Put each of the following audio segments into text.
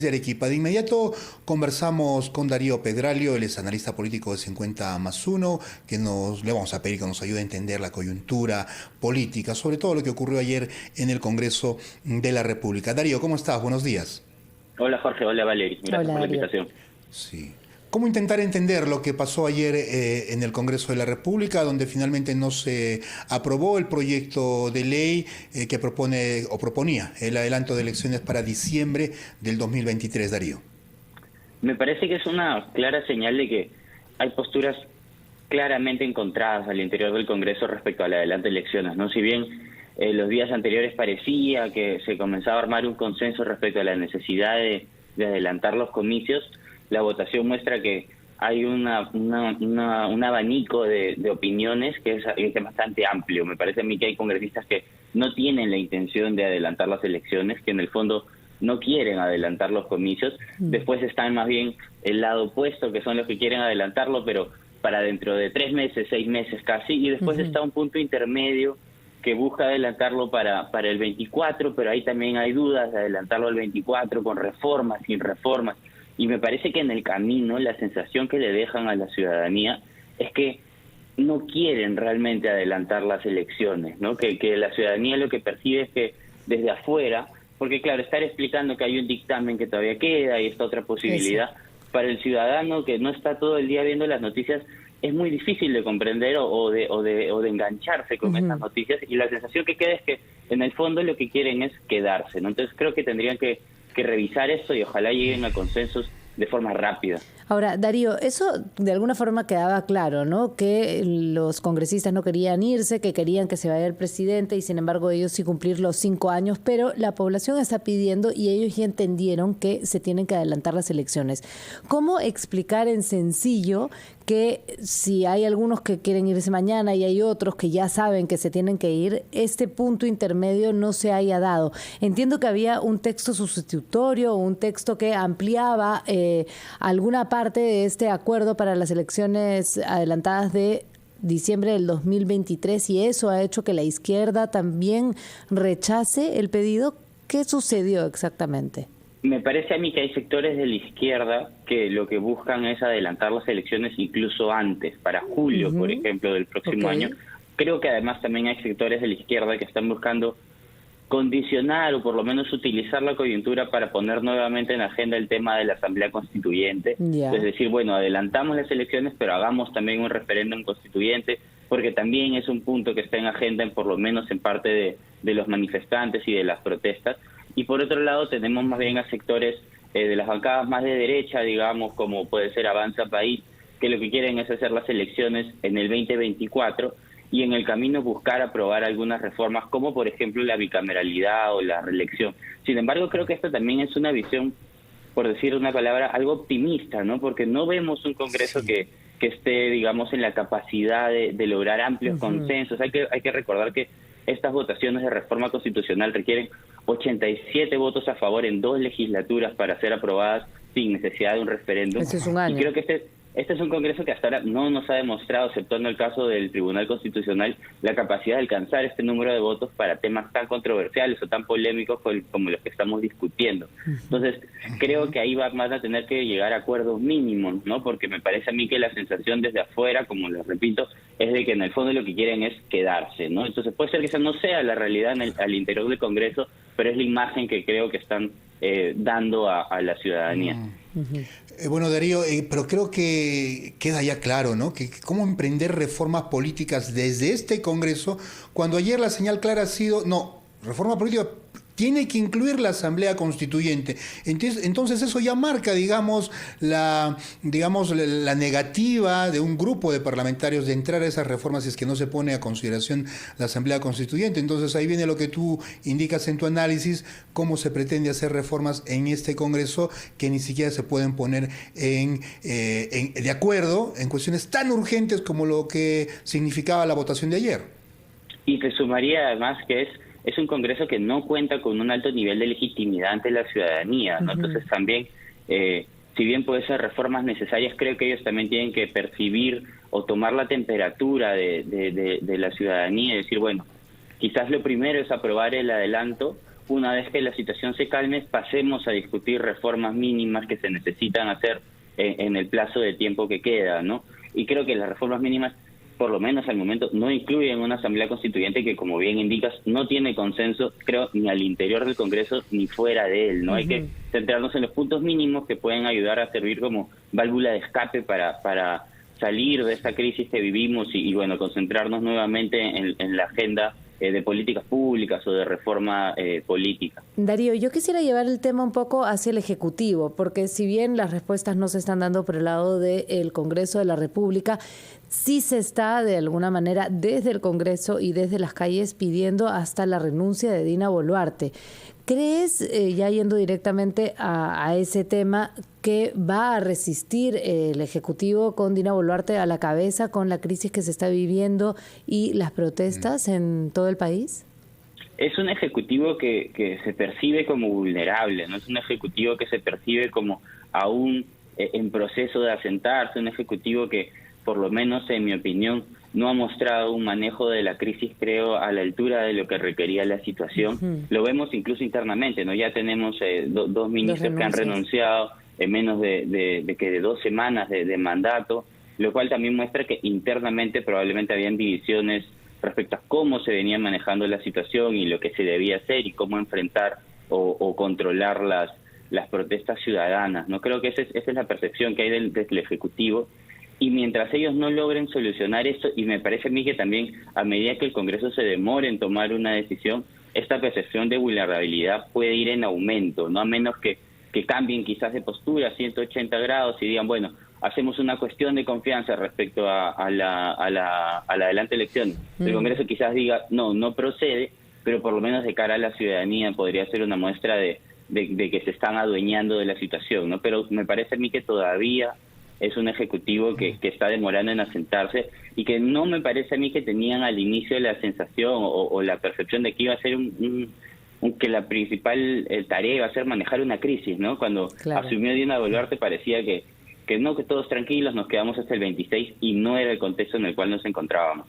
De Arequipa. De inmediato conversamos con Darío Pedralio, él es analista político de 50+1, le vamos a pedir que nos ayude a entender la coyuntura política, sobre todo lo que ocurrió ayer en el Congreso de la República. Darío, ¿cómo estás? Buenos días. Hola Jorge, hola Valery, gracias Hola, por la Darío. invitación. Sí. ¿Cómo intentar entender lo que pasó ayer en el Congreso de la República, donde finalmente no se aprobó el proyecto de ley que proponía el adelanto de elecciones para diciembre del 2023, Darío? Me parece que es una clara señal de que hay posturas claramente encontradas al interior del Congreso respecto al adelanto de elecciones, ¿no? Si bien los días anteriores parecía que se comenzaba a armar un consenso respecto a la necesidad de adelantar los comicios, la votación muestra que hay un abanico de opiniones que es bastante amplio. Me parece a mí que hay congresistas que no tienen la intención de adelantar las elecciones, que en el fondo no quieren adelantar los comicios. Después están más bien el lado opuesto, que son los que quieren adelantarlo, pero para dentro de 3 meses, 6 meses casi. Y después está un punto intermedio que busca adelantarlo para el 24, pero ahí también hay dudas de adelantarlo al 24 con reformas, sin reformas. Y me parece que en el camino la sensación que le dejan a la ciudadanía es que no quieren realmente adelantar las elecciones, ¿no? Que la ciudadanía lo que percibe es que desde afuera, porque claro, estar explicando que hay un dictamen que todavía queda y esta otra posibilidad, para el ciudadano que no está todo el día viendo las noticias, es muy difícil de comprender o de engancharse con estas noticias, y la sensación que queda es que en el fondo lo que quieren es quedarse, ¿no? Entonces creo que tendrían que revisar esto y ojalá lleguen a consensos de forma rápida. Ahora, Darío, eso de alguna forma quedaba claro, ¿no? Que los congresistas no querían irse, que querían que se vaya el presidente y sin embargo ellos sí cumplir los 5 años, pero la población está pidiendo y ellos ya entendieron que se tienen que adelantar las elecciones. ¿Cómo explicar en sencillo que si hay algunos que quieren irse mañana y hay otros que ya saben que se tienen que ir, este punto intermedio no se haya dado? Entiendo que había un texto sustitutorio o un texto que ampliaba alguna parte de este acuerdo para las elecciones adelantadas de diciembre del 2023 y eso ha hecho que la izquierda también rechace el pedido. ¿Qué sucedió exactamente? Me parece a mí que hay sectores de la izquierda que lo que buscan es adelantar las elecciones incluso antes, para julio, por ejemplo, del próximo año. Creo que además también hay sectores de la izquierda que están buscando condicionar o por lo menos utilizar la coyuntura para poner nuevamente en agenda el tema de la Asamblea Constituyente. Es decir, bueno, adelantamos las elecciones, pero hagamos también un referéndum constituyente, porque también es un punto que está en agenda, por lo menos en parte de los manifestantes y de las protestas. Y por otro lado tenemos más bien a sectores de las bancadas más de derecha, digamos, como puede ser Avanza País, que lo que quieren es hacer las elecciones en el 2024 y en el camino buscar aprobar algunas reformas, como por ejemplo la bicameralidad o la reelección. Sin embargo, creo que esta también es una visión, por decir una palabra, algo optimista, ¿no? Porque no vemos un Congreso que esté, digamos, en la capacidad de lograr amplios consensos. Hay que recordar que estas votaciones de reforma constitucional requieren 87 votos a favor en 2 legislaturas para ser aprobadas sin necesidad de un referéndum. Ese es un año. Y creo que este es un Congreso que hasta ahora no nos ha demostrado, exceptuando el caso del Tribunal Constitucional, la capacidad de alcanzar este número de votos para temas tan controversiales o tan polémicos como los que estamos discutiendo. Entonces, creo que ahí van a tener que llegar a acuerdos mínimos, ¿no? Porque me parece a mí que la sensación desde afuera, como les repito, es de que en el fondo lo que quieren es quedarse, ¿no? Entonces, puede ser que esa no sea la realidad al interior del Congreso, pero es la imagen que creo que están dando a la ciudadanía. Bueno, Darío, pero creo que queda ya claro, ¿no? Que cómo emprender reformas políticas desde este Congreso, cuando ayer la señal clara ha sido, no, reforma política tiene que incluir la Asamblea Constituyente. Entonces eso ya marca, digamos, la negativa de un grupo de parlamentarios de entrar a esas reformas si es que no se pone a consideración la Asamblea Constituyente. Entonces ahí viene lo que tú indicas en tu análisis, cómo se pretende hacer reformas en este Congreso que ni siquiera se pueden poner de acuerdo en cuestiones tan urgentes como lo que significaba la votación de ayer. Y te sumaría además que es un Congreso que no cuenta con un alto nivel de legitimidad ante la ciudadanía, ¿no? Entonces también, si bien puede ser reformas necesarias, creo que ellos también tienen que percibir o tomar la temperatura de la ciudadanía y decir, bueno, quizás lo primero es aprobar el adelanto una vez que la situación se calme, pasemos a discutir reformas mínimas que se necesitan hacer en el plazo de tiempo que queda, ¿no? Y creo que las reformas mínimas, por lo menos al momento, no incluyen una asamblea constituyente que, como bien indicas, no tiene consenso, creo, ni al interior del Congreso ni fuera de él, ¿no? Hay que centrarnos en los puntos mínimos que pueden ayudar a servir como válvula de escape para salir de esta crisis que vivimos y bueno, concentrarnos nuevamente en la agenda de políticas públicas o de reforma política. Darío, yo quisiera llevar el tema un poco hacia el Ejecutivo, porque si bien las respuestas no se están dando por el lado del Congreso de la República, sí se está de alguna manera desde el Congreso y desde las calles pidiendo hasta la renuncia de Dina Boluarte. ¿Crees, ya yendo directamente a ese tema, que va a resistir el Ejecutivo con Dina Boluarte a la cabeza con la crisis que se está viviendo y las protestas en todo el país? Es un Ejecutivo que se percibe como vulnerable, no es un Ejecutivo que se percibe como aún en proceso de asentarse, un Ejecutivo que, por lo menos en mi opinión, no ha mostrado un manejo de la crisis, creo, a la altura de lo que requería la situación. Lo vemos incluso internamente, ¿no? Ya tenemos dos ministros que han renunciado en menos de 2 semanas de mandato, lo cual también muestra que internamente probablemente habían divisiones respecto a cómo se venía manejando la situación y lo que se debía hacer y cómo enfrentar o controlar las protestas ciudadanas, ¿no? Creo que esa es la percepción que hay del Ejecutivo. Y mientras ellos no logren solucionar esto, y me parece a mí que también a medida que el Congreso se demore en tomar una decisión, esta percepción de vulnerabilidad puede ir en aumento, no a menos que cambien quizás de postura a 180 grados y digan, bueno, hacemos una cuestión de confianza respecto a la adelante elección. El Congreso quizás diga, no procede, pero por lo menos de cara a la ciudadanía podría ser una muestra de que se están adueñando de la situación, ¿no? Pero me parece a mí que todavía es un Ejecutivo que está demorando en asentarse y que no me parece a mí que tenían al inicio la sensación o la percepción de que iba a ser que la principal tarea iba a ser manejar una crisis, ¿no? Cuando asumió Dina Boluarte parecía que todos tranquilos, nos quedamos hasta el 26 y no era el contexto en el cual nos encontrábamos.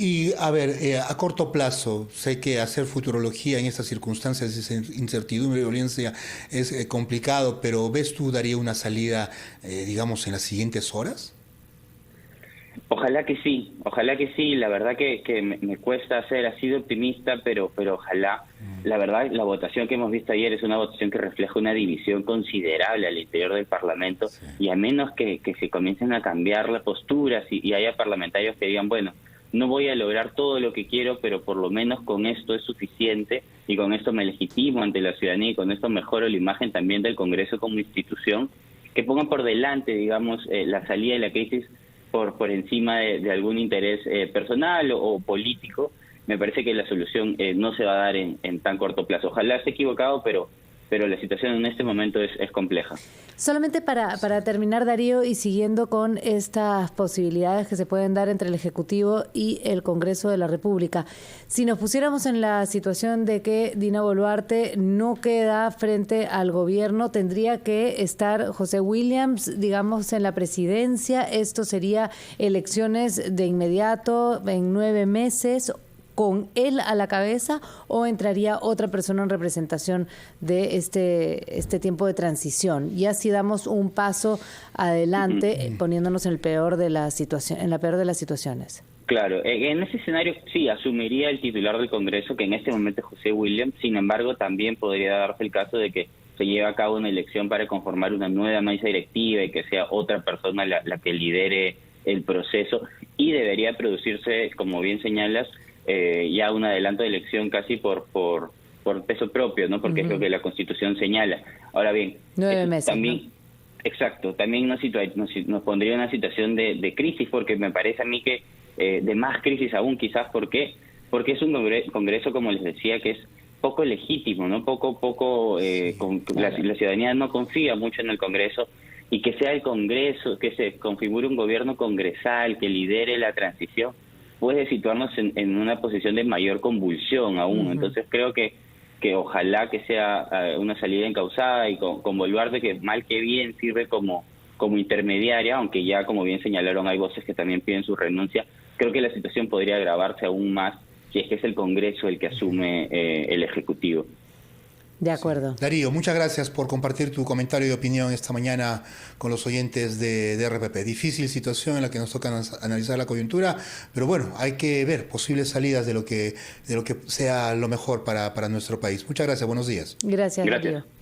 Y a ver, a corto plazo, sé que hacer futurología en estas circunstancias de incertidumbre y violencia es complicado, pero ¿ves tú, Darío, una salida, digamos, en las siguientes horas? Ojalá que sí, la verdad que me cuesta ser así de optimista, pero ojalá. La verdad, la votación que hemos visto ayer es una votación que refleja una división considerable al interior del Parlamento, y a menos que se comiencen a cambiar las posturas y haya parlamentarios que digan, bueno, no voy a lograr todo lo que quiero, pero por lo menos con esto es suficiente y con esto me legitimo ante la ciudadanía y con esto mejoro la imagen también del Congreso como institución, que pongan por delante, digamos, la salida de la crisis por encima de algún interés personal o político. Me parece que la solución no se va a dar en tan corto plazo. Ojalá esté equivocado, pero la situación en este momento es compleja. Solamente para terminar, Darío, y siguiendo con estas posibilidades que se pueden dar entre el Ejecutivo y el Congreso de la República, si nos pusiéramos en la situación de que Dina Boluarte no queda frente al gobierno, tendría que estar José Williams, digamos, en la presidencia. Esto sería elecciones de inmediato, en 9 meses, con él a la cabeza, o entraría otra persona en representación de este tiempo de transición. Y así damos un paso adelante, poniéndonos en la peor de las situaciones. Claro, en ese escenario sí asumiría el titular del Congreso, que en este momento es José Williams. Sin embargo, también podría darse el caso de que se lleve a cabo una elección para conformar una nueva mesa directiva y que sea otra persona la que lidere el proceso, y debería producirse, como bien señalas, ya un adelanto de elección casi por peso propio, ¿no? Porque es lo que la Constitución señala. Ahora bien, 9 meses, también, ¿no? Exacto, también nos pondría en una situación de crisis, porque me parece a mí que de más crisis aún, quizás, porque es un Congreso, como les decía, que es poco legítimo, ¿no? La ciudadanía no confía mucho en el Congreso, y que sea el Congreso, que se configure un gobierno congresal que lidere la transición, puede situarnos en una posición de mayor convulsión aún. Entonces creo que ojalá que sea una salida encauzada, y con Boluarte, que mal que bien sirve como intermediaria, aunque ya, como bien señalaron, hay voces que también piden su renuncia. Creo que la situación podría agravarse aún más si es que es el Congreso el que asume el Ejecutivo. De acuerdo. Sí. Darío, muchas gracias por compartir tu comentario y opinión esta mañana con los oyentes de RPP. Difícil situación en la que nos toca analizar la coyuntura, pero bueno, hay que ver posibles salidas de lo que sea lo mejor para nuestro país. Muchas gracias, buenos días. Gracias, Gracias. Darío.